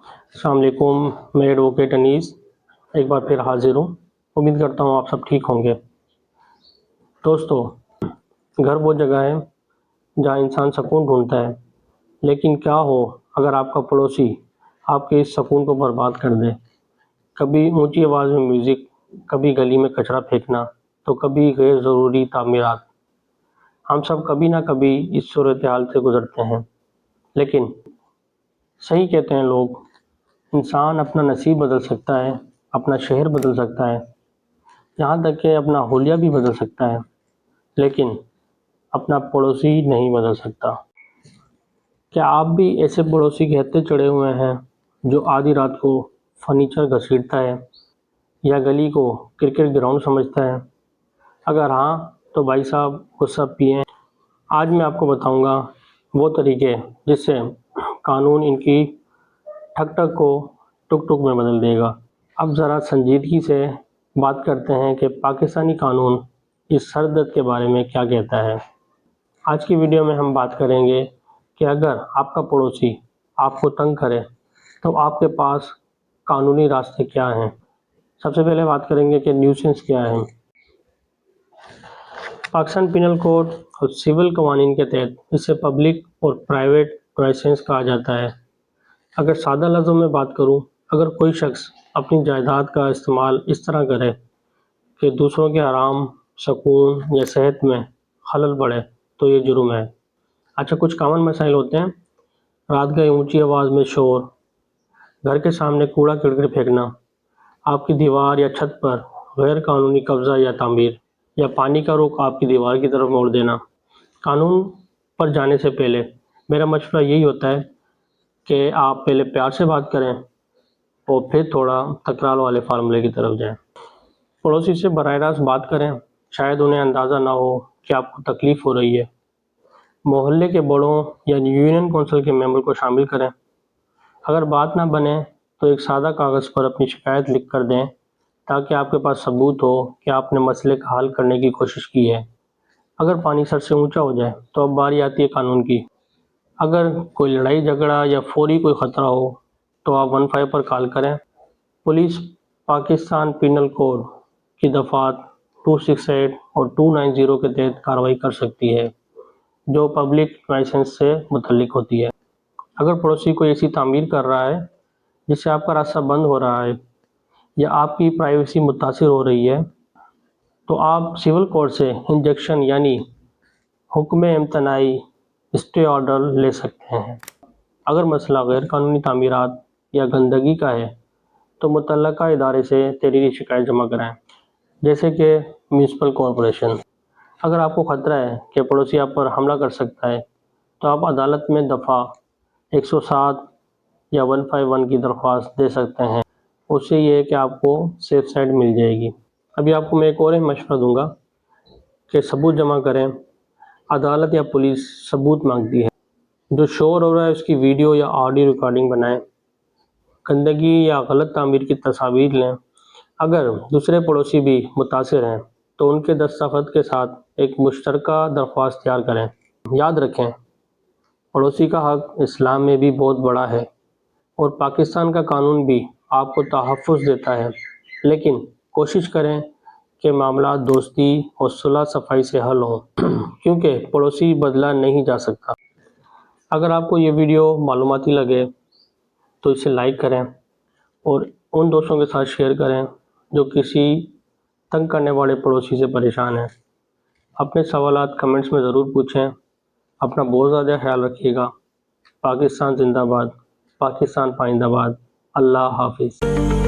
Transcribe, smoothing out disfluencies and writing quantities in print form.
अस्सलाम वालेकुम। मैं एडवोकेट अनीस एक बार फिर हाजिर हूँ। उम्मीद करता हूँ आप सब ठीक होंगे। दोस्तों, घर वो जगह है जहाँ इंसान सुकून ढूंढता है, लेकिन क्या हो अगर आपका पड़ोसी आपके इस सुकून को बर्बाद कर दे। कभी ऊंची आवाज़ में म्यूज़िक, कभी गली में कचरा फेंकना, तो कभी गैर ज़रूरी तामीरात। हम सब कभी ना कभी इस सूरत हाल से गुजरते हैं, लेकिन सही कहते हैं लोग, इंसान अपना नसीब बदल सकता है, अपना शहर बदल सकता है, यहाँ तक कि अपना हुलिया भी बदल सकता है, लेकिन अपना पड़ोसी नहीं बदल सकता। क्या आप भी ऐसे पड़ोसी के हत्थे चढ़े हुए हैं जो आधी रात को फर्नीचर घसीटता है या गली को क्रिकेट ग्राउंड समझता है? अगर हाँ, तो भाई साहब गुस्सा पिए। आज मैं आपको बताऊंगा वो तरीके जिससे कानून इनकी ठक ठक को टुक टुक में बदल देगा। अब ज़रा संजीदगी से बात करते हैं कि पाकिस्तानी कानून इस सर दर्द के बारे में क्या कहता है। आज की वीडियो में हम बात करेंगे कि अगर आपका पड़ोसी आपको तंग करे तो आपके पास कानूनी रास्ते क्या हैं। सबसे पहले बात करेंगे कि न्यूसेंस क्या है। पाकिस्तान पिनल कोड और सिविल कवानीन के तहत इसे पब्लिक और प्राइवेट न्यूसेंस कहा जाता है। अगर सादा लफ्ज़ों में बात करूं, अगर कोई शख्स अपनी जायदाद का इस्तेमाल इस तरह करे कि दूसरों के आराम, सुकून या सेहत में खलल पड़े, तो ये जुर्म है। अच्छा, कुछ कॉमन मसाइल होते हैं। रात गए ऊंची आवाज़ में शोर, घर के सामने कूड़ा करकट फेंकना, आपकी दीवार या छत पर गैर कानूनी कब्जा या तामीर, या पानी का रुख आपकी दीवार की तरफ मोड़ देना। कानून पर जाने से पहले मेरा मशवरा यही होता है कि आप पहले प्यार से बात करें और फिर थोड़ा तकरार वाले फार्मूले की तरफ जाएं। पड़ोसी से बराह रास्त बात करें, शायद उन्हें अंदाज़ा ना हो कि आपको तकलीफ़ हो रही है। मोहल्ले के बड़ों या यूनियन कौंसिल के मेंबर को शामिल करें। अगर बात ना बने तो एक सादा कागज़ पर अपनी शिकायत लिख कर दें, ताकि आपके पास सबूत हो कि आपने मसले का हल करने की कोशिश की है। अगर पानी सर से ऊंचा हो जाए तो अब बारी आती है कानून की। अगर कोई लड़ाई झगड़ा या फौरी कोई ख़तरा हो तो आप 15 पर कॉल करें। पुलिस पाकिस्तान पिनल कोड की दफ़ात 268 और 290 के तहत कार्रवाई कर सकती है, जो पब्लिक लाइसेंस से मुतल्लिक होती है। अगर पड़ोसी कोई ऐसी तामीर कर रहा है जिससे आपका रास्ता बंद हो रहा है या आपकी प्राइवेसी मुतासिर हो रही है, तो आप सिविल कोर्ट से इंजेक्शन यानी हुक्म इम्तनाई स्टे ऑर्डर ले सकते हैं। अगर मसला गैर कानूनी तामीरात या गंदगी का है तो मुतल्लका इदारे से तहरीरी शिकायत जमा कराएं, जैसे कि म्यूनसिपल कॉरपोरेशन। अगर आपको ख़तरा है कि पड़ोसी आप पर हमला कर सकता है, तो आप अदालत में दफ़ा 107 या 151 की दरख्वास्त दे सकते हैं। उससे ये है कि आपको सेफ साइड मिल जाएगी। अभी आपको मैं एक और मशवरा दूंगा कि सबूत जमा करें। अदालत या पुलिस सबूत मांगती है। जो शोर हो रहा है उसकी वीडियो या ऑडियो रिकॉर्डिंग बनाएं। गंदगी या गलत तामीर की तस्वीर लें। अगर दूसरे पड़ोसी भी मुतासिर हैं तो उनके दस्तखत के साथ एक मुश्तरका दरख्वास्त तैयार करें। याद रखें, पड़ोसी का हक इस्लाम में भी बहुत बड़ा है और पाकिस्तान का कानून भी आपको तहफ़्फ़ुज़ देता है, लेकिन कोशिश करें कि मामला दोस्ती और सुलह सफ़ाई से हल हों, क्योंकि पड़ोसी बदला नहीं जा सकता। अगर आपको ये वीडियो मालूमाती लगे तो इसे लाइक करें और उन दोस्तों के साथ शेयर करें जो किसी तंग करने वाले पड़ोसी से परेशान हैं। अपने सवालात कमेंट्स में ज़रूर पूछें। अपना बहुत ज़्यादा ख्याल रखिएगा। पाकिस्तान जिंदाबाद, पाकिस्तान पाइंदाबाद। अल्लाह हाफिज़।